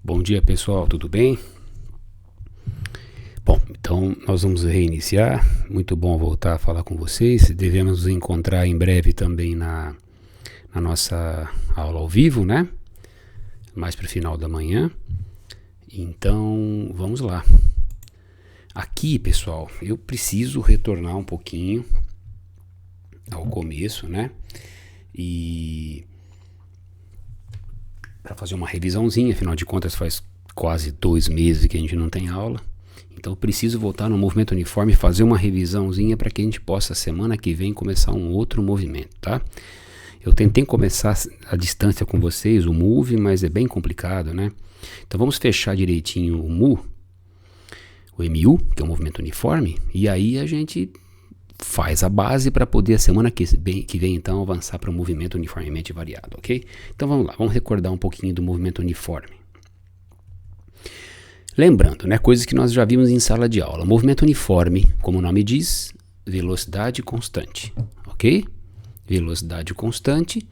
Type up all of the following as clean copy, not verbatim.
Bom dia, pessoal, tudo bem? Bom, então nós vamos reiniciar. Muito bom voltar a falar com vocês. Devemos nos encontrar em breve também na nossa aula ao vivo, né? Mais para o final da manhã. Então, vamos lá. Aqui, pessoal, eu preciso retornar um pouquinho ao começo, né? E para fazer uma revisãozinha, afinal de contas faz quase 2 meses que a gente não tem aula. Então eu preciso voltar no movimento uniforme e fazer uma revisãozinha para que a gente possa semana que vem começar um outro movimento, tá? Eu tentei começar a distância com vocês, o Move, mas é bem complicado, né? Então vamos fechar direitinho o MU, o MU, que é o movimento uniforme, e aí a gente faz a base para poder a semana que vem então avançar para o movimento uniformemente variado, ok? Então vamos lá, vamos recordar um pouquinho do movimento uniforme. Lembrando, né, coisas que nós já vimos em sala de aula. Movimento uniforme, como o nome diz, velocidade constante, ok? Velocidade constante.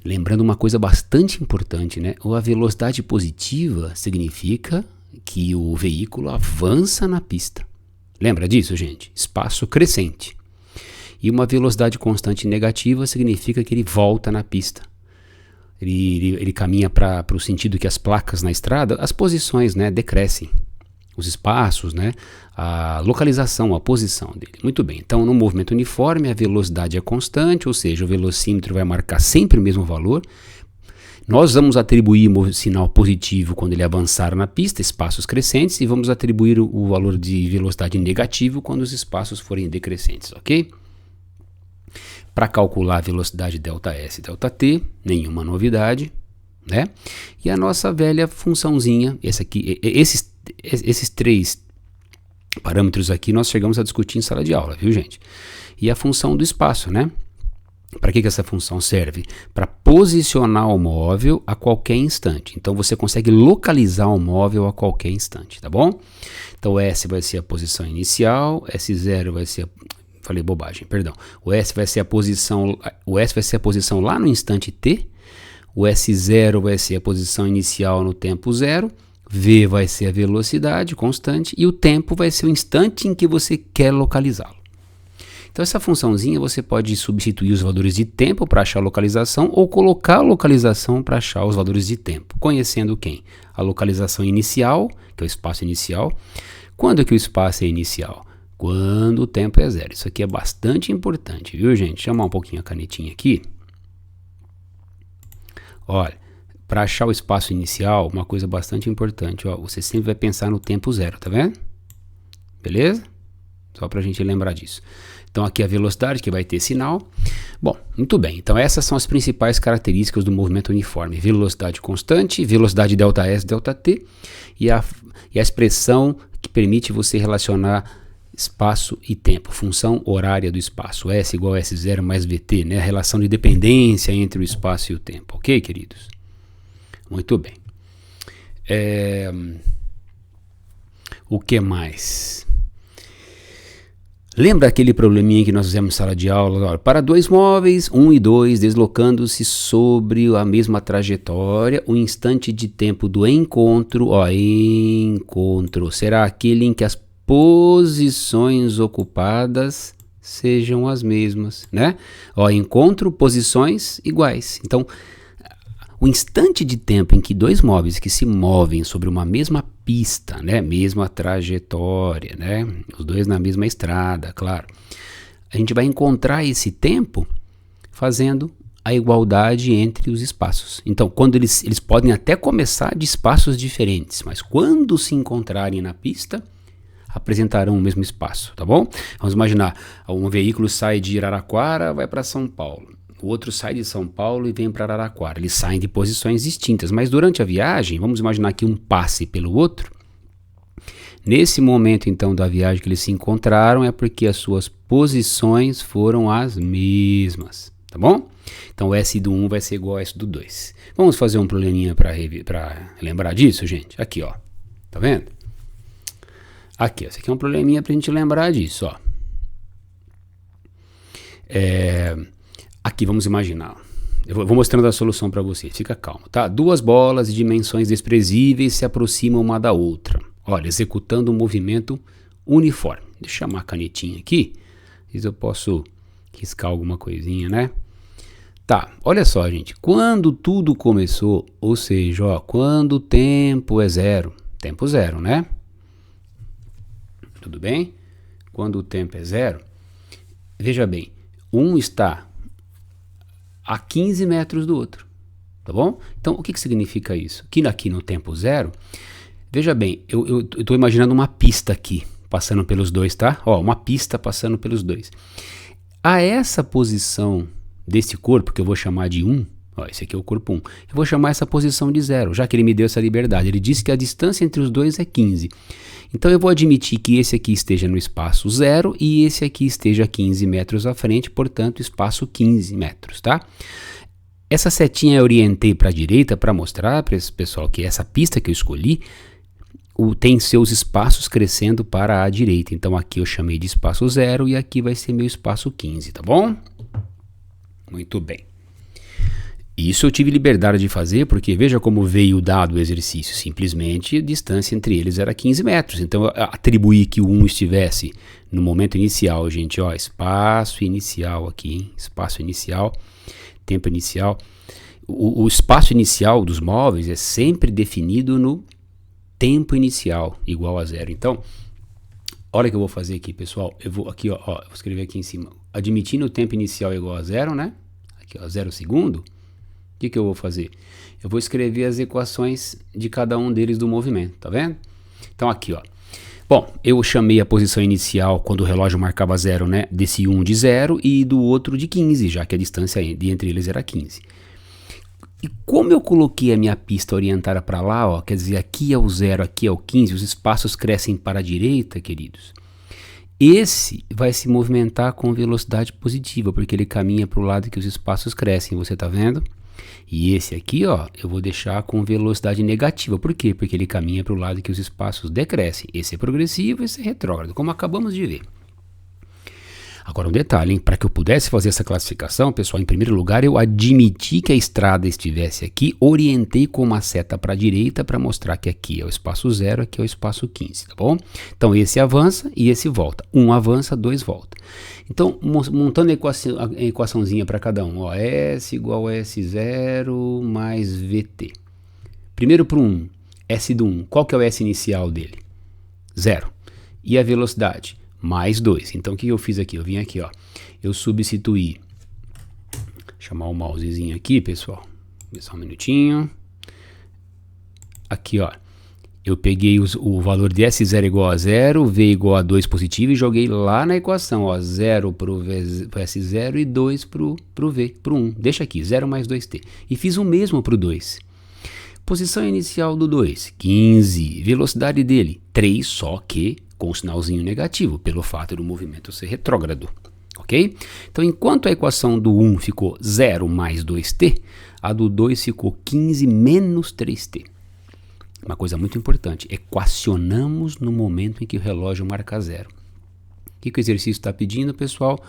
Lembrando uma coisa bastante importante, né? A velocidade positiva significa que o veículo avança na pista. Lembra disso, gente? Espaço crescente. E uma velocidade constante negativa significa que ele volta na pista. Ele caminha para o sentido que as placas na estrada, as posições, né, decrescem. Os espaços, né, a localização, a posição dele. Muito bem, então no movimento uniforme a velocidade é constante, ou seja, o velocímetro vai marcar sempre o mesmo valor. Nós vamos atribuir sinal positivo quando ele avançar na pista, espaços crescentes, e vamos atribuir o valor de velocidade negativo quando os espaços forem decrescentes, ok? Para calcular a velocidade ΔS e ΔT, nenhuma novidade, né? E a nossa velha funçãozinha, esses 3 parâmetros aqui nós chegamos a discutir em sala de aula, viu, gente? E a função do espaço, né? Para que essa função serve? Para posicionar o móvel a qualquer instante. Então você consegue localizar o móvel a qualquer instante, tá bom? Então S vai ser a posição inicial, S0 vai ser falei bobagem, perdão. O S vai ser a posição lá no instante t. O S0 vai ser a posição inicial no tempo 0. V vai ser a velocidade constante e o tempo vai ser o instante em que você quer localizá-lo. Então essa funçãozinha você pode substituir os valores de tempo para achar a localização ou colocar a localização para achar os valores de tempo. Conhecendo quem? A localização inicial, que é o espaço inicial. Quando que o espaço é inicial? Quando o tempo é 0. Isso aqui é bastante importante, viu, gente? Chamar um pouquinho a canetinha aqui. Olha, para achar o espaço inicial, uma coisa bastante importante, ó, você sempre vai pensar no tempo 0, tá vendo? Beleza? Só para a gente lembrar disso. Então aqui a velocidade que vai ter sinal. Bom, muito bem. Então essas são as principais características do movimento uniforme. Velocidade constante, velocidade ΔS, ΔT e a expressão que permite você relacionar espaço e tempo, função horária do espaço, S igual a S0 mais VT, né? A relação de dependência entre o espaço e o tempo, ok, queridos? Muito bem. O que mais? Lembra aquele probleminha que nós fizemos em sala de aula? Olha, para 2 móveis, 1 e 2, deslocando-se sobre a mesma trajetória, o instante de tempo do encontro, será aquele em que as posições ocupadas sejam as mesmas, né? Encontro, posições iguais. Então, o instante de tempo em que 2 móveis que se movem sobre uma mesma pista, né? Mesma trajetória, né? Os 2 na mesma estrada, claro. A gente vai encontrar esse tempo fazendo a igualdade entre os espaços. Então, quando eles podem até começar de espaços diferentes, mas quando se encontrarem na pista, apresentarão o mesmo espaço, tá bom? Vamos imaginar, um veículo sai de Araraquara, vai para São Paulo. O outro sai de São Paulo e vem para Araraquara. Eles saem de posições distintas, mas durante a viagem, vamos imaginar que um passe pelo outro. Nesse momento, então, da viagem que eles se encontraram, é porque as suas posições foram as mesmas, tá bom? Então, o S do 1 vai ser igual a S do 2. Vamos fazer um probleminha para lembrar disso, gente? Aqui, ó. Tá vendo? Aqui, esse aqui é um probleminha para a gente lembrar disso, ó. Aqui, vamos imaginar. Eu vou mostrando a solução para você, fica calmo, tá? Duas bolas de dimensões desprezíveis se aproximam uma da outra. Olha, executando um movimento uniforme. Deixa eu chamar a canetinha aqui, se eu posso riscar alguma coisinha, né? Tá, olha só, gente. Quando tudo começou, ou seja, ó, quando o tempo é zero, tempo zero, né? Tudo bem? Quando o tempo é zero, veja bem, um está a 15 metros do outro, tá bom? Então, o que significa isso? Que aqui no tempo zero, veja bem, eu estou imaginando uma pista aqui, passando pelos dois, tá? Ó, uma pista passando pelos dois. A essa posição desse corpo, que eu vou chamar de 1, ó, esse aqui é o corpo 1, eu vou chamar essa posição de 0, já que ele me deu essa liberdade. Ele disse que a distância entre os dois é 15. Então eu vou admitir que esse aqui esteja no espaço 0 e esse aqui esteja 15 metros à frente, portanto espaço 15 metros, tá? Essa setinha eu orientei para a direita para mostrar para esse pessoal que essa pista que eu escolhi tem seus espaços crescendo para a direita. Então aqui eu chamei de espaço 0 e aqui vai ser meu espaço 15, tá bom? Muito bem. Isso eu tive liberdade de fazer porque veja como veio dado o exercício. Simplesmente a distância entre eles era 15 metros. Então eu atribuí que o 1 estivesse no momento inicial, gente. Ó, espaço inicial aqui, hein? Espaço inicial, tempo inicial. O espaço inicial dos móveis é sempre definido no tempo inicial, igual a 0. Então, olha o que eu vou fazer aqui, pessoal. Eu vou aqui, ó, vou escrever aqui em cima. Admitindo o tempo inicial igual a 0, né? Aqui, ó, 0 segundo. O que eu vou fazer? Eu vou escrever as equações de cada um deles do movimento, tá vendo? Então aqui, ó. Bom, eu chamei a posição inicial quando o relógio marcava 0, né? Desse 1 de 0 e do outro de 15, já que a distância entre eles era 15. E como eu coloquei a minha pista orientada para lá, ó, quer dizer, aqui é o 0, aqui é o 15, os espaços crescem para a direita, queridos. Esse vai se movimentar com velocidade positiva, porque ele caminha para o lado que os espaços crescem, você tá vendo? E esse aqui, ó, eu vou deixar com velocidade negativa. Por quê? Porque ele caminha para o lado que os espaços decrescem. Esse é progressivo, esse é retrógrado, como acabamos de ver. Agora um detalhe, para que eu pudesse fazer essa classificação, pessoal, em primeiro lugar eu admiti que a estrada estivesse aqui, orientei com uma seta para a direita para mostrar que aqui é o espaço 0, aqui é o espaço 15, tá bom? Então esse avança e esse volta. Um avança, dois volta. Então, montando a equaçãozinha para cada um, ó, S igual a S0 mais VT. Primeiro para o 1, S do 1, qual que é o S inicial dele? 0. E a velocidade? Mais 2. Então o que eu fiz aqui? Eu vim aqui, ó. Eu substituí. Chamar o mousezinho aqui, pessoal. Só um minutinho. Aqui, ó. Eu peguei o valor de S0 igual a 0, V igual a 2 positivo e joguei lá na equação, ó. 0 pro S0 e 2 pro V, pro 1. Deixa aqui, 0 mais 2T. E fiz o mesmo pro 2. Posição inicial do 2, 15. Velocidade dele, 3, só que com o sinalzinho negativo, pelo fato do movimento ser retrógrado, ok? Então, enquanto a equação do 1 ficou 0 mais 2t, a do 2 ficou 15 menos 3t. Uma coisa muito importante, equacionamos no momento em que o relógio marca 0. O que o exercício está pedindo, pessoal?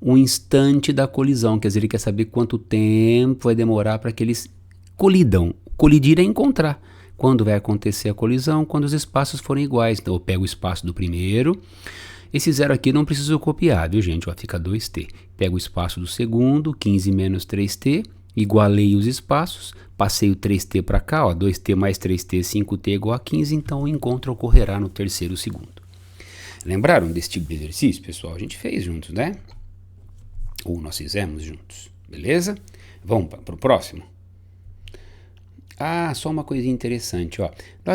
Um instante da colisão, quer dizer, ele quer saber quanto tempo vai demorar para que eles colidam. Colidir é encontrar. Quando vai acontecer a colisão? Quando os espaços forem iguais. Então eu pego o espaço do primeiro. Esse 0 aqui não preciso copiar, viu, gente? Ó, fica 2t. Pego o espaço do segundo, 15 menos 3t. Igualei os espaços. Passei o 3t para cá, ó, 2t mais 3t, 5t igual a 15. Então o encontro ocorrerá no terceiro segundo. Lembraram desse tipo de exercício, pessoal? A gente fez juntos, né? Ou nós fizemos juntos. Beleza? Vamos para o próximo? Ah, só uma coisinha interessante, ó.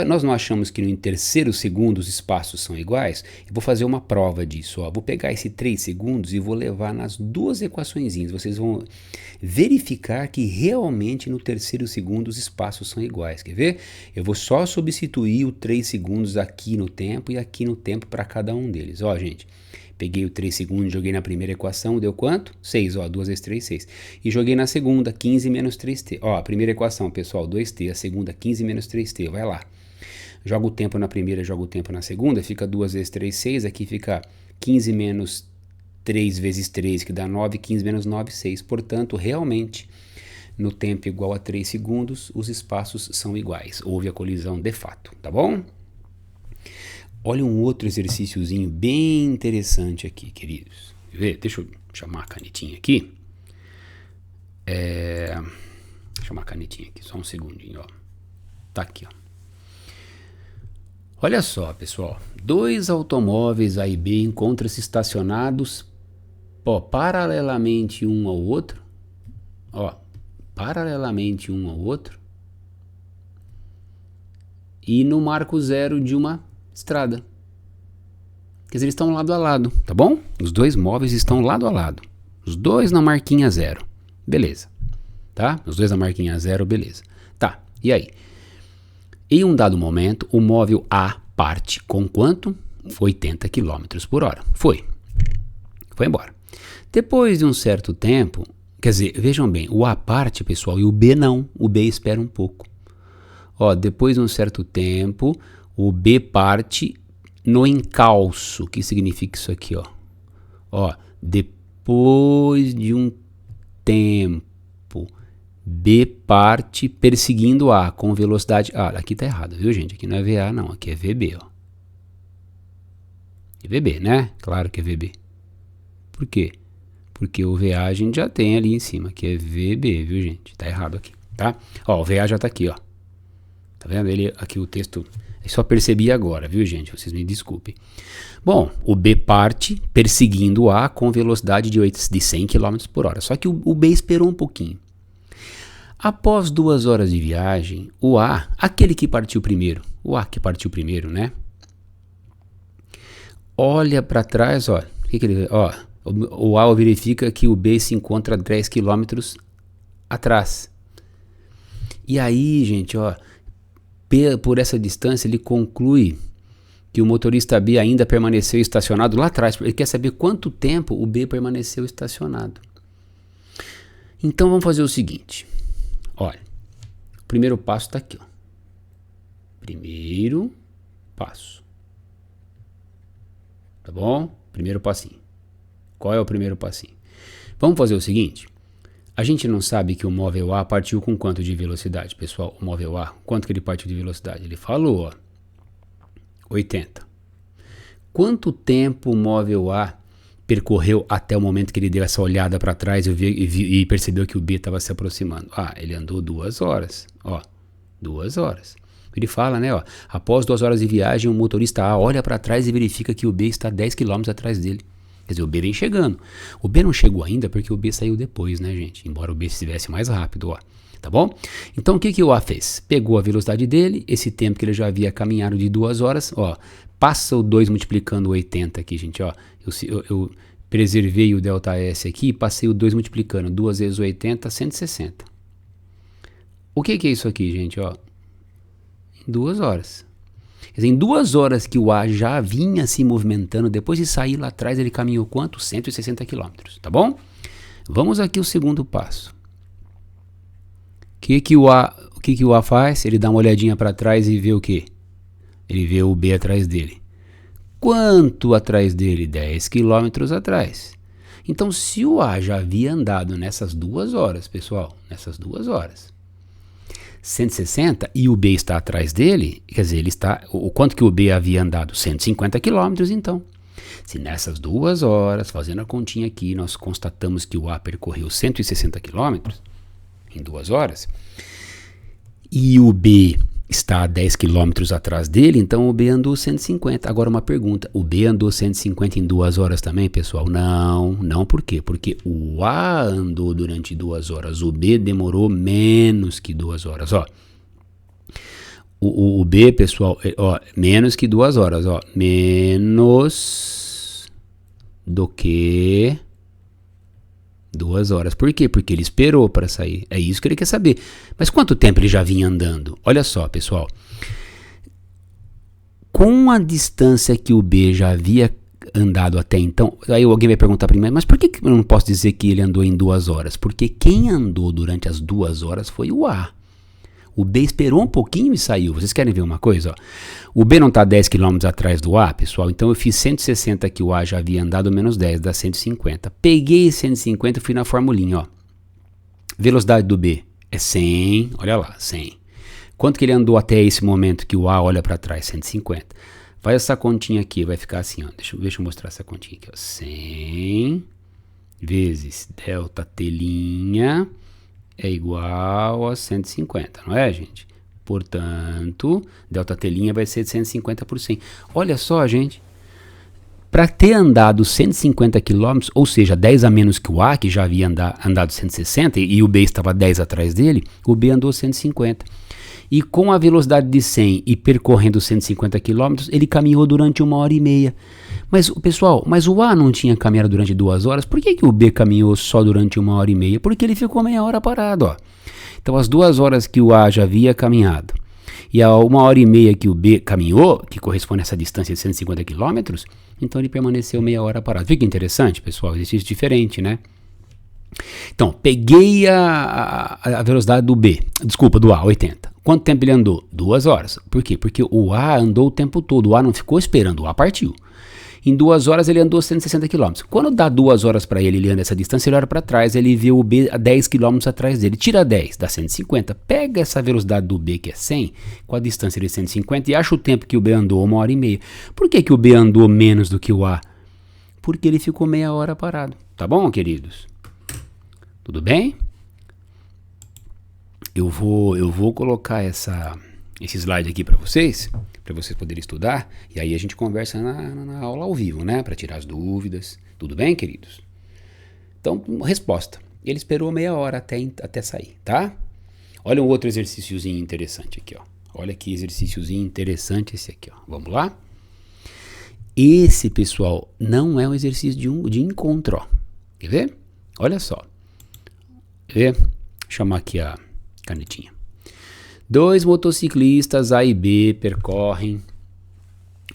Nós não achamos que no terceiro segundo os espaços são iguais? Eu vou fazer uma prova disso, ó. Vou pegar esse 3 segundos e vou levar nas duas equaçõezinhas. Vocês vão verificar que realmente no terceiro segundo os espaços são iguais. Quer ver? Eu vou só substituir o 3 segundos aqui no tempo e aqui no tempo para cada um deles. Ó, gente. Peguei o 3 segundos, joguei na primeira equação, deu quanto? 6, ó, 2 vezes 3, 6. E joguei na segunda, 15 menos 3t. Ó, a primeira equação, pessoal, 2t, a segunda, 15 menos 3t, vai lá. Joga o tempo na primeira, joga o tempo na segunda, fica 2 vezes 3, 6, aqui fica 15 menos 3 vezes 3, que dá 9, 15 menos 9, 6. Portanto, realmente, no tempo igual a 3 segundos, os espaços são iguais. Houve a colisão de fato, tá bom? Olha um outro exercíciozinho bem interessante aqui, queridos. Deixa eu chamar a canetinha aqui. Chamar a canetinha aqui, só um segundinho, ó. Tá aqui, ó. Olha só, pessoal. 2 automóveis A e B encontram-se estacionados paralelamente um ao outro. Ó, paralelamente um ao outro. E no marco zero de uma estrada. Quer dizer, eles estão lado a lado, tá bom? Os 2 móveis estão lado a lado. Os 2 na marquinha zero. Beleza. Tá? Os 2 na marquinha zero, beleza. Tá, e aí? Em um dado momento, o móvel A parte com quanto? 80 km por hora. Foi embora. Depois de um certo tempo, quer dizer, vejam bem, o A parte, pessoal, e o B não. O B espera um pouco. Ó, depois de um certo tempo, o B parte no encalço. O que significa isso aqui, ó? Ó, depois de um tempo, B parte perseguindo A com velocidade... Ah, aqui tá errado, viu, gente? Aqui não é VA, não. Aqui é VB, ó. É VB, né? Claro que é VB. Por quê? Porque o VA a gente já tem ali em cima, que é VB, viu, gente? Tá errado aqui, tá? Ó, o VA já tá aqui, ó. Tá vendo? Ele, aqui o texto... Eu só percebi agora, viu, gente? Vocês me desculpem. Bom, o B parte perseguindo o A com velocidade de 100 km por hora. Só que o B esperou um pouquinho. Após 2 horas de viagem, o A, aquele que partiu primeiro, né? Olha para trás, ó. O que ele, ó, o A verifica que o B se encontra 10 km atrás. E aí, gente, ó, por essa distância ele conclui que o motorista B ainda permaneceu estacionado lá atrás. Ele quer saber quanto tempo o B permaneceu estacionado. Então vamos fazer o seguinte. Olha, o primeiro passo está aqui, ó. Primeiro passo. Tá bom? Primeiro passinho. Qual é o primeiro passinho? Vamos fazer o seguinte. A gente não sabe que o móvel A partiu com quanto de velocidade, pessoal? O móvel A, quanto que ele partiu de velocidade? Ele falou, ó, 80. Quanto tempo o móvel A percorreu até o momento que ele deu essa olhada para trás e percebeu que o B estava se aproximando? Ah, ele andou 2 horas. Ó, 2 horas. Ele fala, né? Ó, após 2 horas de viagem, o motorista A olha para trás e verifica que o B está 10 km atrás dele. Quer dizer, o B vem chegando. O B não chegou ainda porque o B saiu depois, né, gente? Embora o B estivesse mais rápido, ó. Tá bom? Então, o que o A fez? Pegou a velocidade dele, esse tempo que ele já havia caminhado de 2 horas, ó. Passa o 2 multiplicando 80 aqui, gente, ó. Eu preservei o ΔS aqui e passei o 2 multiplicando. 2 vezes 80, 160. O que é isso aqui, gente, ó? Em 2 horas. Quer dizer, em 2 horas que o A já vinha se movimentando, depois de sair lá atrás, ele caminhou quanto? 160 km, tá bom? Vamos aqui ao segundo passo. O que o A faz? Ele dá uma olhadinha para trás e vê o quê? Ele vê o B atrás dele. Quanto atrás dele? 10 km atrás. Então, se o A já havia andado nessas 2 horas, pessoal, nessas 2 horas, 160 e o B está atrás dele, quer dizer, ele está, o quanto que o B havia andado? 150 km, então. Se nessas 2 horas, fazendo a continha aqui, nós constatamos que o A percorreu 160 km em 2 horas, e o B está a 10 km atrás dele, então o B andou 150. Agora uma pergunta, o B andou 150 em 2 horas também, pessoal? Não, por quê? Porque o A andou durante 2 horas, o B demorou menos que 2 horas, ó. O B, pessoal, ó, menos que 2 horas, ó, menos do que 2 horas. Por quê? Porque ele esperou para sair. É isso que ele quer saber. Mas quanto tempo ele já vinha andando? Olha só, pessoal. Com a distância que o B já havia andado até então, aí alguém vai perguntar para mim, mas por que eu não posso dizer que ele andou em 2 horas? Porque quem andou durante as 2 horas foi o A. O B esperou um pouquinho e saiu. Vocês querem ver uma coisa? Ó? O B não está 10 km atrás do A, pessoal. Então eu fiz 160 que o A já havia andado, menos 10, dá 150. Peguei 150 e fui na formulinha. Ó. Velocidade do B, É 100, olha lá, 100. Quanto que ele andou até esse momento que o A olha para trás? 150. Vai essa continha aqui, vai ficar assim, ó. Deixa eu mostrar essa continha aqui, ó. 100 vezes delta T' é igual a 150, não é, gente? Portanto, delta T' vai ser de 150 por 100. Olha só, gente. Para ter andado 150 km, ou seja, 10 a menos que o A, que já havia andado 160, e o B estava 10 atrás dele, o B andou 150. E com a velocidade de 100 e percorrendo 150 km, ele caminhou durante 1h30. Mas, pessoal, o A não tinha caminhado durante 2 horas, por que o B caminhou só durante 1h30? Porque ele ficou meia hora parado, ó. Então, as 2 horas que o A já havia caminhado e a 1h30 que o B caminhou, que corresponde a essa distância de 150 km, então ele permaneceu meia hora parado. Fica interessante, pessoal, exercício diferente, né? Então, peguei a velocidade do A, 80. Quanto tempo ele andou? 2 horas. Por quê? Porque o A andou o tempo todo, o A não ficou esperando, o A partiu. Em 2 horas ele andou 160 km. Quando dá 2 horas para ele, ele anda essa distância, ele olha para trás, ele vê o B a 10 km atrás dele. Tira 10, dá 150. Pega essa velocidade do B, que é 100, com a distância de 150, e acha o tempo que o B andou, 1h30. Por que o B andou menos do que o A? Porque ele ficou meia hora parado. Tá bom, queridos? Tudo bem? Eu vou colocar esse slide aqui para vocês poderem estudar, e aí a gente conversa na aula ao vivo, né, para tirar as dúvidas. Tudo bem, queridos? Então, resposta. Ele esperou meia hora até sair, tá? Olha um outro exercíciozinho interessante aqui, ó. Olha que exercíciozinho interessante esse aqui, ó. Vamos lá? Esse, pessoal, não é um exercício de encontro, ó. Quer ver? Olha só. Quer ver? Vou chamar aqui a canetinha. 2 motociclistas A e B percorrem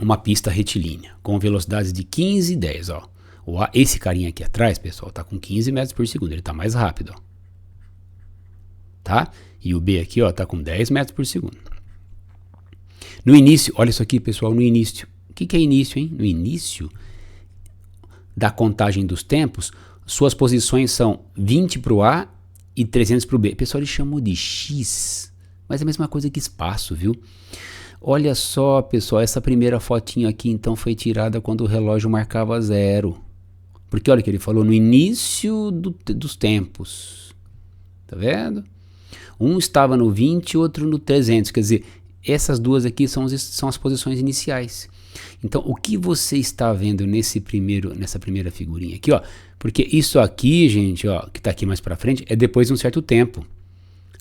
uma pista retilínea com velocidades de 15 e 10, ó. Esse carinha aqui atrás, pessoal, tá com 15 metros por segundo, ele tá mais rápido, ó. Tá? E o B aqui, ó, tá com 10 metros por segundo. No início, olha isso aqui, pessoal, no início. O que é início, hein? No início da contagem dos tempos, suas posições são 20 pro A e 300 pro B. Pessoal, ele chamou de X. Mas é a mesma coisa que espaço, viu? Olha só, pessoal, essa primeira fotinha aqui, então, foi tirada quando o relógio marcava 0. Porque olha o que ele falou, no início dos tempos. Tá vendo? Um estava no 20 e outro no 300. Quer dizer, essas duas aqui são as posições iniciais. Então, o que você está vendo nessa primeira figurinha aqui, ó? Porque isso aqui, gente, ó, que tá aqui mais pra frente, é depois de um certo tempo.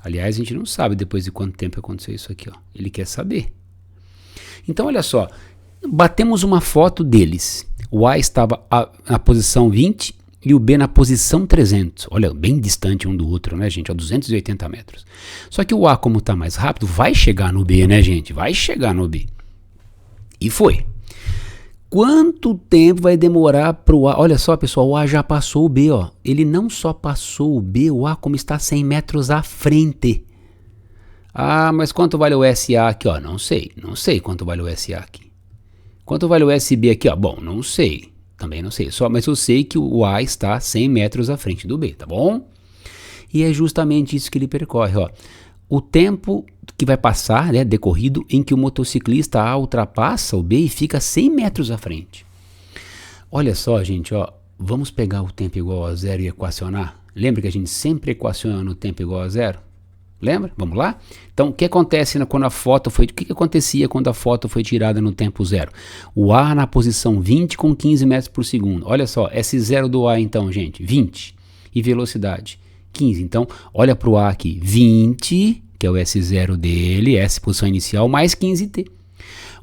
Aliás, a gente não sabe depois de quanto tempo aconteceu isso aqui, ó. Ele quer saber. Então, olha só. Batemos uma foto deles. O A estava na posição 20 e o B na posição 300. Olha, bem distante um do outro, né, gente? A 280 metros. Só que o A, como está mais rápido, vai chegar no B, né, gente? Vai chegar no B. E foi. Quanto tempo vai demorar para o A? Olha só, pessoal, o A já passou o B, ó. Ele não só passou o B, o A como está 100 metros à frente. Ah, mas quanto vale o SA aqui, ó? Não sei quanto vale o SA aqui. Quanto vale o SB aqui, ó? Bom, não sei, também não sei. Mas eu sei que o A está 100 metros à frente do B, tá bom? E é justamente isso que ele percorre, ó. O tempo que vai passar, né, decorrido, em que o motociclista A ultrapassa o B e fica 100 metros à frente. Olha só, gente, ó, vamos pegar o tempo igual a 0 e equacionar? Lembra que a gente sempre equaciona no tempo igual a 0? Lembra? Vamos lá? Então, o que acontece quando a foto foi... O que acontecia quando a foto foi tirada no tempo 0? O A na posição 20 com 15 metros por segundo. Olha só, S0 do A então, gente, 20. E velocidade, 15. Então, olha para o A aqui, 20, que é o S0 dele, S posição inicial, mais 15T.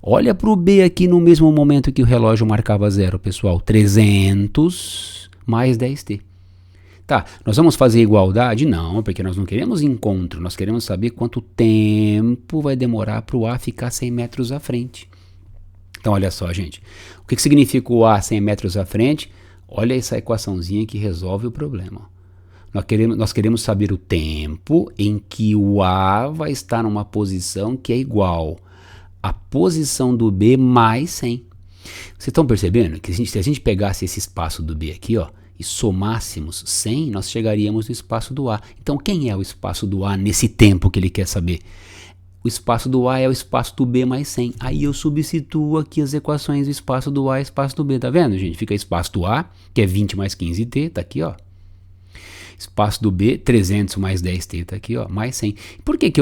Olha para o B aqui no mesmo momento que o relógio marcava 0, pessoal, 300 mais 10T. Tá, nós vamos fazer igualdade? Não, porque nós não queremos encontro, nós queremos saber quanto tempo vai demorar para o A ficar 100 metros à frente. Então, olha só, gente, o que significa o A 100 metros à frente? Olha essa equaçãozinha que resolve o problema. Nós queremos saber o tempo em que o A vai estar numa posição que é igual à posição do B mais 100. Vocês estão percebendo que se a gente pegasse esse espaço do B aqui, ó, e somássemos 100, nós chegaríamos no espaço do A. Então, quem é o espaço do A nesse tempo que ele quer saber? O espaço do A é o espaço do B mais 100. Aí eu substituo aqui as equações do espaço do A e espaço do B. Tá vendo, gente? Fica espaço do A, que é 20 mais 15t, tá aqui, ó. Espaço do B, 300 mais 10t, tá aqui, ó, mais 100. Por que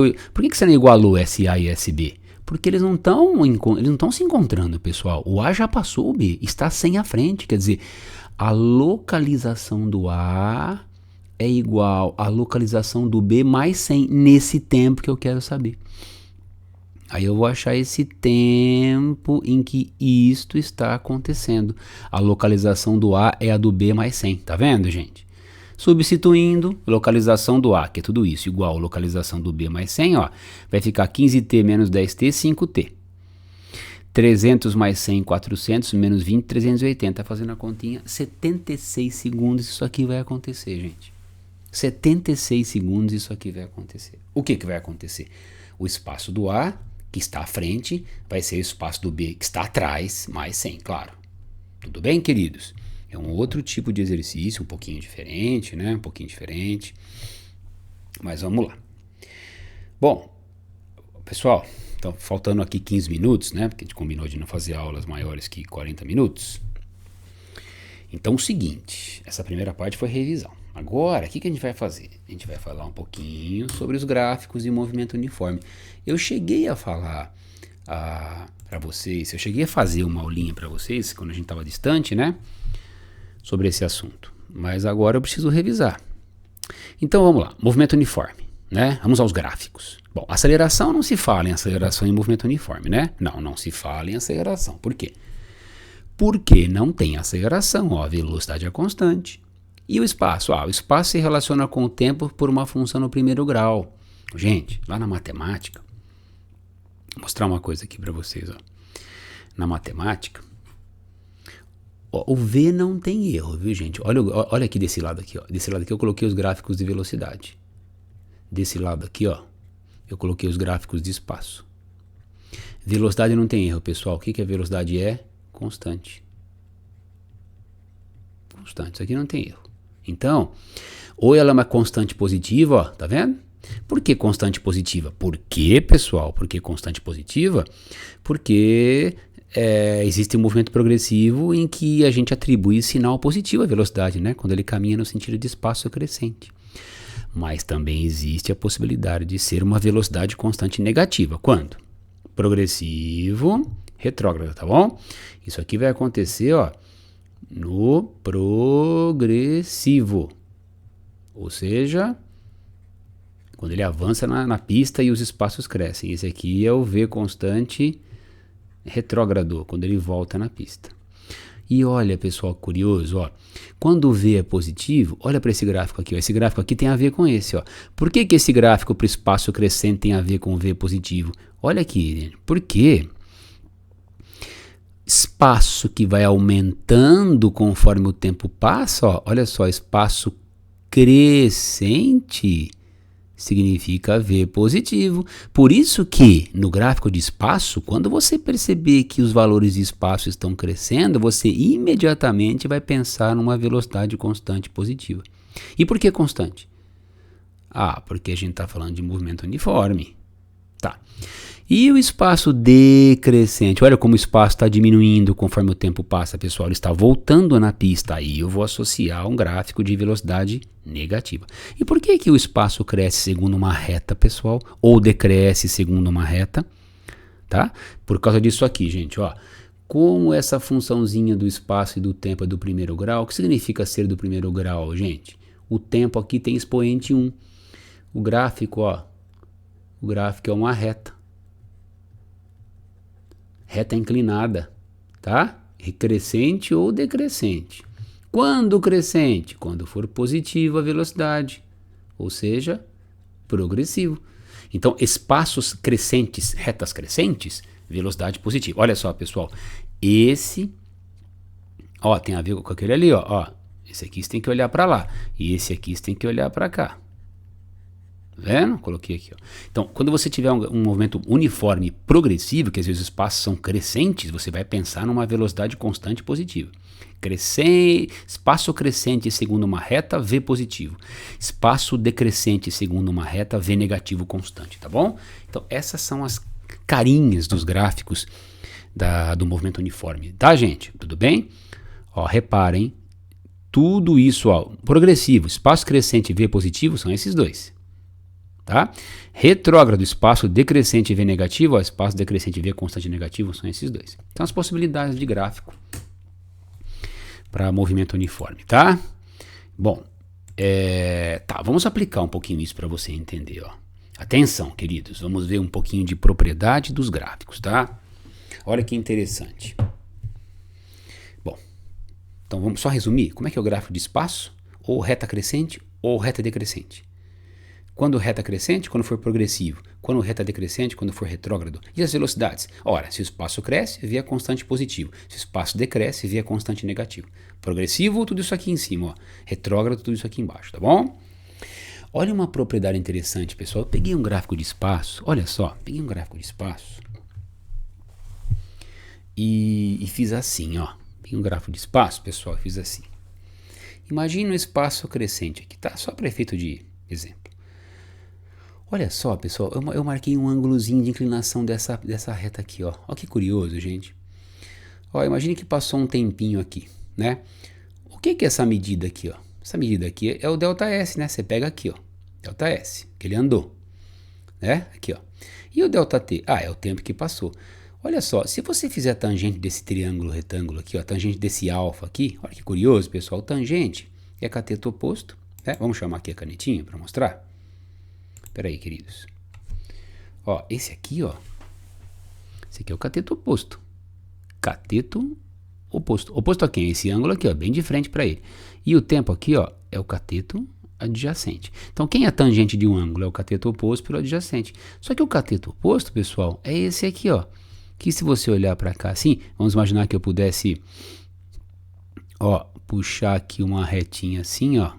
você não igualou SA e SB? Porque eles não estão se encontrando, pessoal. O A já passou o B, está 100 à frente. Quer dizer, a localização do A é igual à localização do B mais 100 nesse tempo que eu quero saber. Aí eu vou achar esse tempo em que isto está acontecendo. A localização do A é a do B mais 100. Tá vendo, gente? Substituindo, localização do A, que é tudo isso, igual a localização do B mais 100, ó, vai ficar 15t menos 10t, 5t. 300 mais 100, 400, menos 20, 380. Fazendo a continha, 76 segundos isso aqui vai acontecer, gente. 76 segundos isso aqui vai acontecer. O que vai acontecer? O espaço do A, que está à frente, vai ser o espaço do B, que está atrás, mais 100, claro. Tudo bem, queridos? É um outro tipo de exercício, um pouquinho diferente, né? Um pouquinho diferente. Mas vamos lá. Bom, pessoal, então faltando aqui 15 minutos, né? Porque a gente combinou de não fazer aulas maiores que 40 minutos. Então o seguinte, essa primeira parte foi revisão. Agora, o que a gente vai fazer? A gente vai falar um pouquinho sobre os gráficos e movimento uniforme. Eu cheguei a falar para vocês, eu cheguei a fazer uma aulinha para vocês, quando a gente estava distante, né? Sobre esse assunto. Mas agora eu preciso revisar. Então vamos lá, movimento uniforme, né? Vamos aos gráficos. Bom, aceleração não se fala em aceleração em movimento uniforme, né? Não se fala em aceleração. Por quê? Porque não tem aceleração, ó, a velocidade é constante. E o espaço? O espaço se relaciona com o tempo por uma função no primeiro grau. Gente, lá na matemática, vou mostrar uma coisa aqui para vocês, ó. Na matemática, ó, o V não tem erro, viu, gente? Olha aqui desse lado aqui, ó. Desse lado aqui eu coloquei os gráficos de velocidade. Desse lado aqui, ó, eu coloquei os gráficos de espaço. Velocidade não tem erro, pessoal. O que a velocidade é? Constante. Constante, isso aqui não tem erro. Então, ou ela é uma constante positiva, ó, tá vendo? Por que constante positiva? Por que, pessoal? Por que constante positiva? Porque existe um movimento progressivo em que a gente atribui sinal positivo à velocidade, né? Quando ele caminha no sentido de espaço crescente. Mas também existe a possibilidade de ser uma velocidade constante negativa. Quando? Progressivo, retrógrado, tá bom? Isso aqui vai acontecer, ó, no progressivo. Ou seja, quando ele avança na pista e os espaços crescem. Esse aqui é o V constante retrógrado, quando ele volta na pista. E olha, pessoal, curioso, ó, quando o V é positivo, olha para esse gráfico aqui, ó, esse gráfico aqui tem a ver com esse, ó. Por que esse gráfico para o espaço crescente tem a ver com o V positivo? Olha aqui, porque espaço que vai aumentando conforme o tempo passa, ó, olha só, espaço crescente significa V positivo. Por isso que no gráfico de espaço, quando você perceber que os valores de espaço estão crescendo, você imediatamente vai pensar numa velocidade constante positiva. E por que constante? Porque a gente está falando de movimento uniforme. Tá. E o espaço decrescente? Olha como o espaço está diminuindo conforme o tempo passa, pessoal. Ele está voltando na pista. Aí eu vou associar um gráfico de velocidade negativa. E por que o espaço cresce segundo uma reta, pessoal? Ou decresce segundo uma reta? Tá? Por causa disso aqui, gente, ó. Como essa funçãozinha do espaço e do tempo é do primeiro grau, o que significa ser do primeiro grau, gente? O tempo aqui tem expoente 1. O gráfico, ó. O gráfico é uma reta. Reta inclinada, tá? Crescente ou decrescente. Quando crescente? Quando for positivo a velocidade, ou seja, progressivo. Então, espaços crescentes, retas crescentes, velocidade positiva. Olha só, pessoal, esse, ó, tem a ver com aquele ali, ó. Esse aqui você tem que olhar para lá e esse aqui você tem que olhar para cá. Tá vendo? Coloquei aqui, ó. Então, quando você tiver um movimento uniforme progressivo, que às vezes os passos são crescentes, você vai pensar numa velocidade constante positiva. Espaço crescente segundo uma reta, V positivo. Espaço decrescente segundo uma reta, V negativo constante, tá bom? Então, essas são as carinhas dos gráficos do movimento uniforme. Tá, gente? Tudo bem? Ó, reparem, tudo isso, ó, progressivo, espaço crescente V positivo, são esses dois. Tá? Retrógrado, espaço decrescente V negativo, ó, espaço decrescente V constante negativo, são esses dois. Então, as possibilidades de gráfico para movimento uniforme, tá? Bom, tá, vamos aplicar um pouquinho isso para você entender, ó. Atenção, queridos, vamos ver um pouquinho de propriedade dos gráficos, tá? Olha que interessante. Bom, então vamos só resumir. Como é que é o gráfico de espaço? Ou reta crescente ou reta decrescente. Quando reta crescente, quando for progressivo. Quando reta decrescente, quando for retrógrado. E as velocidades? Ora, se o espaço cresce, V é constante positivo. Se o espaço decresce, V é constante negativo. Progressivo, tudo isso aqui em cima, ó. Retrógrado, tudo isso aqui embaixo, tá bom? Olha uma propriedade interessante, pessoal. Eu peguei um gráfico de espaço, olha só, peguei um gráfico de espaço e fiz assim, ó. Peguei um gráfico de espaço, pessoal, e fiz assim. Imagina um espaço crescente aqui, tá? Só para efeito de exemplo. Olha só, pessoal, eu marquei um ângulozinho de inclinação dessa reta aqui, ó. Olha que curioso, gente. Ó, imagine que passou um tempinho aqui, né? O que é essa medida aqui, ó? Essa medida aqui é o ΔS, né? Você pega aqui, ó, ΔS, que ele andou, né? Aqui, ó. E o ΔT? Ah, é o tempo que passou. Olha só, se você fizer a tangente desse triângulo retângulo aqui, ó, a tangente desse alfa aqui, olha que curioso, pessoal, tangente é cateto oposto, né? Vamos chamar aqui a canetinha para mostrar. Espera aí, queridos. Ó, esse aqui, ó, esse aqui é o cateto oposto. Cateto oposto. Oposto a quem? Esse ângulo aqui, ó, bem de frente para ele. E o tempo aqui, ó, é o cateto adjacente. Então, quem é a tangente de um ângulo? É o cateto oposto pelo adjacente. Só que o cateto oposto, pessoal, é esse aqui, ó. Que se você olhar para cá assim, vamos imaginar que eu pudesse, ó, puxar aqui uma retinha assim, ó.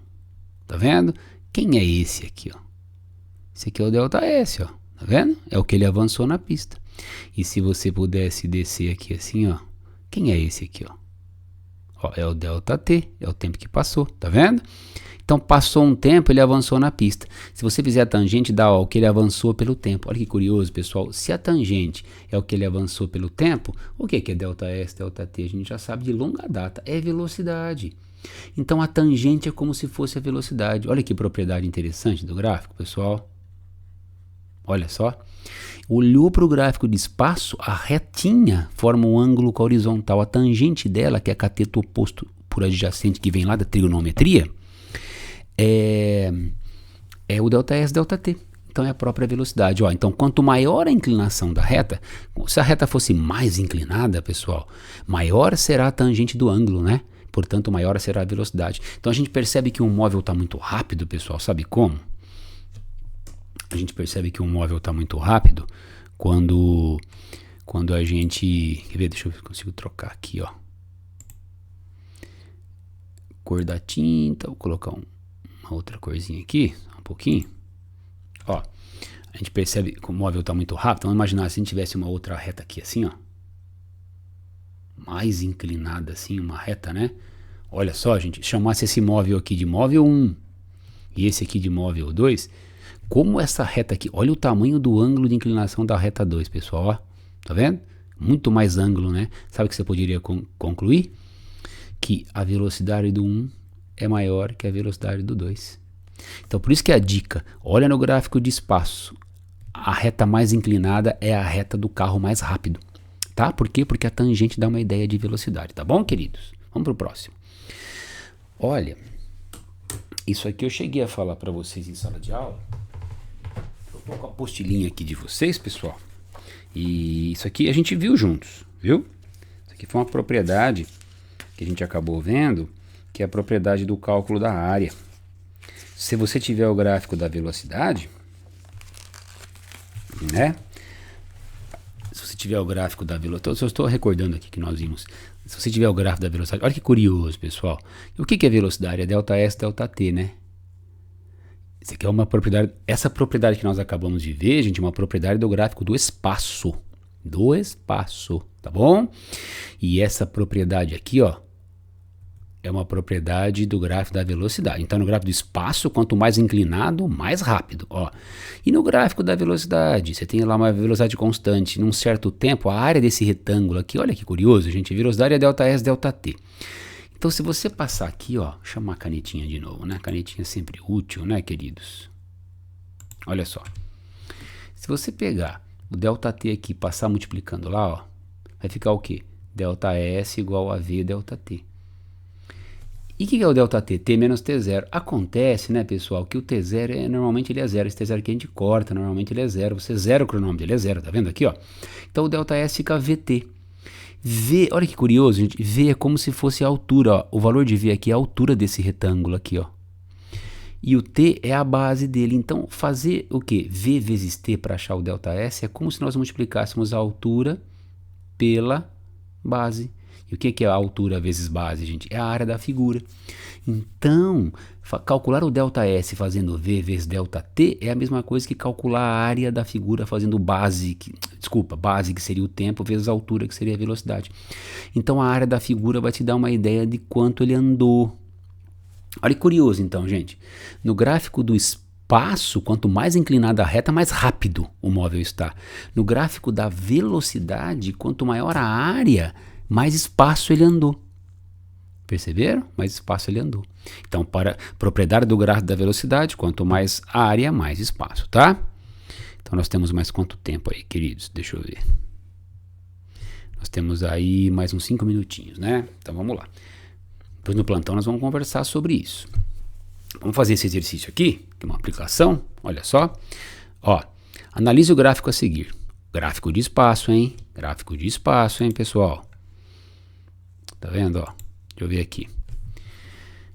Tá vendo? Quem é esse aqui, ó? Esse aqui é o ΔS, ó. Tá vendo? É o que ele avançou na pista. E se você pudesse descer aqui assim, ó. Quem é esse aqui, ó? Ó, é o ΔT, é o tempo que passou, tá vendo? Então passou um tempo, ele avançou na pista. Se você fizer a tangente, dá ó, o que ele avançou pelo tempo. Olha que curioso, pessoal. Se a tangente é o que ele avançou pelo tempo, o que é ΔS, ΔT? A gente já sabe de longa data. É velocidade. Então a tangente é como se fosse a velocidade. Olha que propriedade interessante do gráfico, pessoal. Olha só. Olhou para o gráfico de espaço, a retinha forma um ângulo com a horizontal. A tangente dela, que é cateto oposto por adjacente, que vem lá da trigonometria, é o ΔS, ΔT. Então é a própria velocidade. Ó, então, quanto maior a inclinação da reta, se a reta fosse mais inclinada, pessoal, maior será a tangente do ângulo, né? Portanto, maior será a velocidade. Então a gente percebe que um móvel está muito rápido, pessoal. Sabe como? A gente percebe que um móvel está muito rápido quando a gente... Quer ver? Deixa eu ver se eu consigo trocar aqui, ó. Cor da tinta. Vou colocar uma outra corzinha aqui, um pouquinho. Ó, a gente percebe que o móvel está muito rápido. Vamos imaginar se a gente tivesse uma outra reta aqui assim, ó. Mais inclinada assim, uma reta, né? Olha só, gente, chamasse esse móvel aqui de móvel 1 e esse aqui de móvel 2... Como essa reta aqui, olha o tamanho do ângulo de inclinação da reta 2, pessoal, ó, tá vendo? Muito mais ângulo, né? Sabe o que você poderia concluir? Que a velocidade do 1 é maior que a velocidade do 2. Então, por isso que a dica, olha no gráfico de espaço, a reta mais inclinada é a reta do carro mais rápido, tá? Por quê? Porque a tangente dá uma ideia de velocidade, tá bom, queridos? Vamos pro próximo. Olha, isso aqui eu cheguei a falar para vocês em sala de aula. Vou colocar a apostilinha aqui de vocês, pessoal. E isso aqui a gente viu juntos, viu? Isso aqui foi uma propriedade que a gente acabou vendo, que é a propriedade do cálculo da área. Se você tiver o gráfico da velocidade, né? Se você tiver o gráfico da velocidade, eu estou recordando aqui que nós vimos. Se você tiver o gráfico da velocidade, olha que curioso, pessoal. E o que é velocidade? É ΔS, ΔT, né? Isso aqui é uma propriedade, essa propriedade que nós acabamos de ver, gente, é uma propriedade do gráfico do espaço. Do espaço, tá bom? E essa propriedade aqui, ó, é uma propriedade do gráfico da velocidade. Então, no gráfico do espaço, quanto mais inclinado, mais rápido, ó. E no gráfico da velocidade, você tem lá uma velocidade constante. Num certo tempo, a área desse retângulo aqui, olha que curioso, gente, a velocidade é ΔS, ΔT. Então, se você passar aqui, ó, chamar a canetinha de novo, né? Canetinha é sempre útil, né, queridos? Olha só. Se você pegar o ΔT aqui e passar multiplicando lá, ó, vai ficar o quê? ΔS igual a V ΔT. E o que é o ΔT? T menos T0. Acontece, né, pessoal, que o T0 normalmente ele é zero. Esse T0 aqui a gente corta, normalmente ele é zero. Você zera o cronômetro, ele é zero, tá vendo aqui, ó? Então o ΔS fica VT. V, olha que curioso, gente. V é como se fosse a altura, ó. O valor de V aqui é a altura desse retângulo aqui, ó. E o T é a base dele. Então, fazer o quê? V vezes T para achar o ΔS é como se nós multiplicássemos a altura pela base. E o que é a altura vezes base, gente? É a área da figura. Então, calcular o ΔS fazendo V vezes ΔT é a mesma coisa que calcular a área da figura fazendo base, base que seria o tempo vezes a altura que seria a velocidade. Então, a área da figura vai te dar uma ideia de quanto ele andou. Olha que curioso então, gente. No gráfico do espaço, quanto mais inclinada a reta, mais rápido o móvel está. No gráfico da velocidade, quanto maior a área, mais espaço ele andou. Perceberam? Mais espaço ele andou. Então, para propriedade do gráfico da velocidade, quanto mais área, mais espaço, tá? Então, nós temos mais quanto tempo aí, queridos? Deixa eu ver. Nós temos aí mais uns 5 minutinhos, né? Então, vamos lá. Depois no plantão nós vamos conversar sobre isso. Vamos fazer esse exercício aqui, que é uma aplicação. Olha só. Ó, analise o gráfico a seguir. Gráfico de espaço, hein? Gráfico de espaço, hein, pessoal? Tá vendo, ó? Deixa eu ver aqui.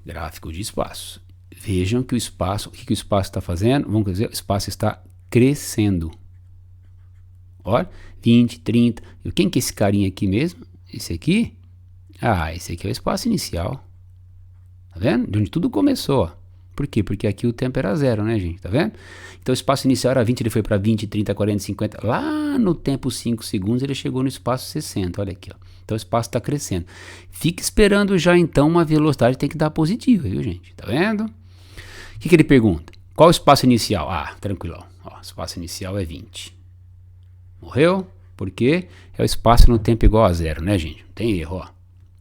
Gráfico de espaço. Vejam que o espaço, o que o espaço está fazendo? Vamos dizer, o espaço está crescendo. Olha, 20, 30. E quem que é esse carinha aqui mesmo? Esse aqui? Ah, esse aqui é o espaço inicial. Tá vendo? De onde tudo começou, ó. Por quê? Porque aqui o tempo era zero, né, gente? Tá vendo? Então o espaço inicial era 20, ele foi para 20, 30, 40, 50. Lá no tempo 5 segundos ele chegou no espaço 60. Olha aqui, ó. Então o espaço está crescendo. Fique esperando já então uma velocidade tem que dar positiva, viu, gente? Tá vendo? O que ele pergunta? Qual o espaço inicial? Ah, tranquilão. Ó, o espaço inicial é 20. Morreu? Por quê? É o espaço no tempo igual a zero, né, gente? Não tem erro, ó.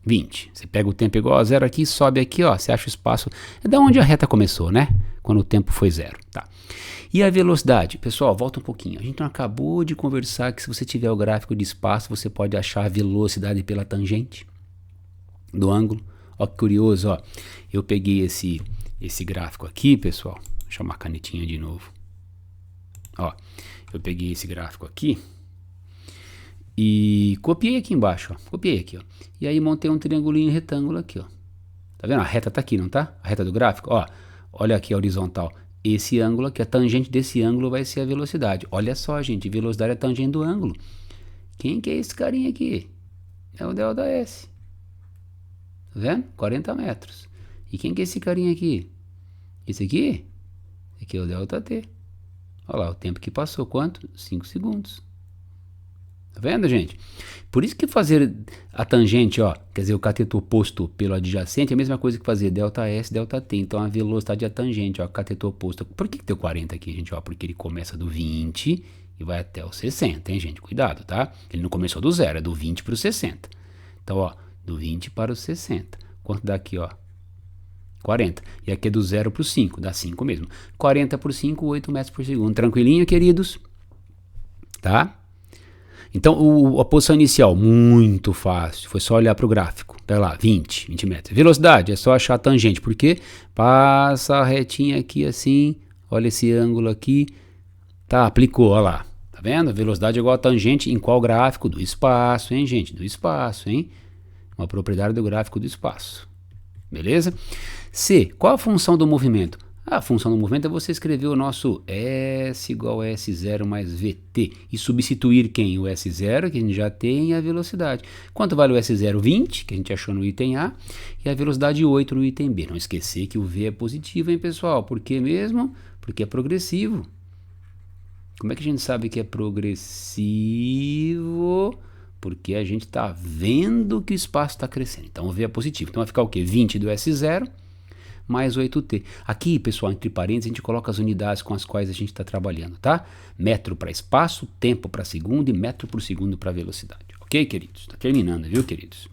20. Você pega o tempo igual a zero aqui, sobe aqui, ó. Você acha o espaço. É da onde a reta começou, né? Quando o tempo foi zero. Tá. E a velocidade? Pessoal, volta um pouquinho. A gente não acabou de conversar que se você tiver o gráfico de espaço, você pode achar a velocidade pela tangente do ângulo. Ó que curioso, ó. Eu peguei esse gráfico aqui, pessoal. Deixa eu chamar a canetinha de novo. Ó, eu peguei esse gráfico aqui. E copiei aqui embaixo, ó. Copiei aqui, ó. E aí montei um triangulinho retângulo aqui, ó. Tá vendo? A reta tá aqui, não tá? A reta do gráfico, ó. Olha aqui a horizontal. Esse ângulo aqui, a tangente desse ângulo vai ser a velocidade. Olha só, gente, velocidade é a tangente do ângulo. Quem que é esse carinha aqui? É o ΔS. Tá vendo? 40 metros. E quem que é esse carinha aqui? Esse aqui? Esse aqui é o ΔT. Olha lá, o tempo que passou, quanto? 5 segundos. Tá vendo, gente? Por isso que fazer a tangente, ó, quer dizer, o cateto oposto pelo adjacente é a mesma coisa que fazer ΔS, ΔT. Então, a velocidade é a tangente, ó, cateto oposto. Por que deu 40 aqui, gente? Ó, porque ele começa do 20 e vai até o 60, hein, gente? Cuidado, tá? Ele não começou do zero, é do 20 para o 60. Então, ó, do 20 para o 60. Quanto dá aqui, ó? 40. E aqui é do 0 para o 5, dá 5 mesmo. 40 por 5, 8 metros por segundo. Tranquilinho, queridos? Tá? Então, a posição inicial, muito fácil. Foi só olhar para o gráfico. Tá lá, 20 metros. Velocidade, é só achar a tangente. Porque passa a retinha aqui assim. Olha esse ângulo aqui. Tá, aplicou, olha lá. Tá vendo? Velocidade é igual a tangente em qual gráfico? Do espaço, hein, gente? Do espaço, hein? Uma propriedade do gráfico do espaço. Beleza? C. Qual a função do movimento? A função do movimento é você escrever o nosso S igual a S0 mais VT e substituir quem? O S0, que a gente já tem, e a velocidade. Quanto vale o S0? 20, que a gente achou no item A, e a velocidade 8 no item B. Não esquecer que o V é positivo, hein, pessoal? Por que mesmo? Porque é progressivo. Como é que a gente sabe que é progressivo? Porque a gente está vendo que o espaço está crescendo. Então o V é positivo. Então vai ficar o quê? 20 do S0 mais 8t. Aqui, pessoal, entre parênteses, a gente coloca as unidades com as quais a gente está trabalhando, tá? Metro para espaço, tempo para segundo e metro por segundo para velocidade. Ok, queridos? Está terminando, viu, queridos?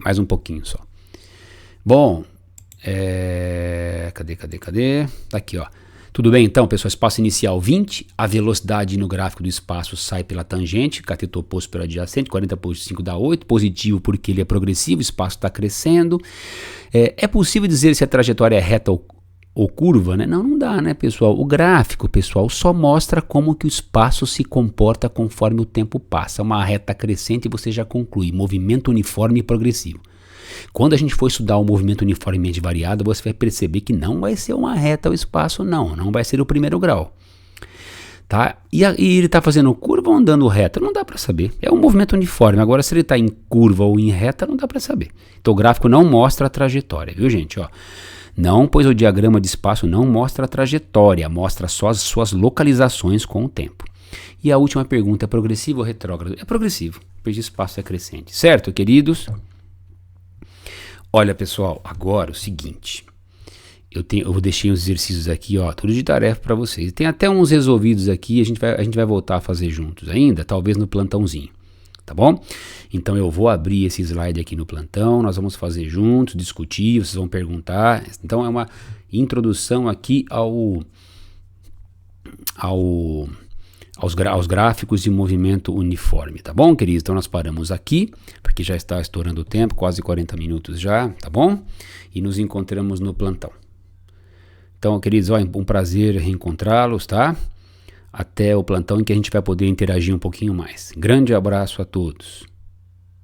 Mais um pouquinho só. Bom, cadê? Tá aqui, ó. Tudo bem, então, pessoal, espaço inicial 20, a velocidade no gráfico do espaço sai pela tangente, cateto oposto pelo adjacente, 40 por 5 dá 8, positivo porque ele é progressivo, o espaço está crescendo. É possível dizer se a trajetória é reta ou curva, né? Não dá, né, pessoal? O gráfico, pessoal, só mostra como que o espaço se comporta conforme o tempo passa. Uma reta crescente e você já conclui, movimento uniforme e progressivo. Quando a gente for estudar o movimento uniformemente variado, você vai perceber que não vai ser uma reta o espaço, não vai ser o primeiro grau. Tá? E ele está fazendo curva ou andando reta? Não dá para saber. É um movimento uniforme. Agora, se ele está em curva ou em reta, não dá para saber. Então, o gráfico não mostra a trajetória, viu, gente? Ó, não, pois o diagrama de espaço não mostra a trajetória, mostra só as suas localizações com o tempo. E a última pergunta, é progressivo ou retrógrado? É progressivo, pois o espaço é crescente. Certo, queridos? Olha, pessoal, agora o seguinte, eu deixei os exercícios aqui, ó, tudo de tarefa para vocês. Tem até uns resolvidos aqui, a gente vai voltar a fazer juntos ainda, talvez no plantãozinho, tá bom? Então eu vou abrir esse slide aqui no plantão, nós vamos fazer juntos, discutir, vocês vão perguntar. Então é uma introdução aqui aos gráficos de movimento uniforme, tá bom, queridos? Então nós paramos aqui, porque já está estourando o tempo, quase 40 minutos já, tá bom? E nos encontramos no plantão. Então, queridos, ó, um prazer reencontrá-los, tá? Até o plantão em que a gente vai poder interagir um pouquinho mais. Grande abraço a todos.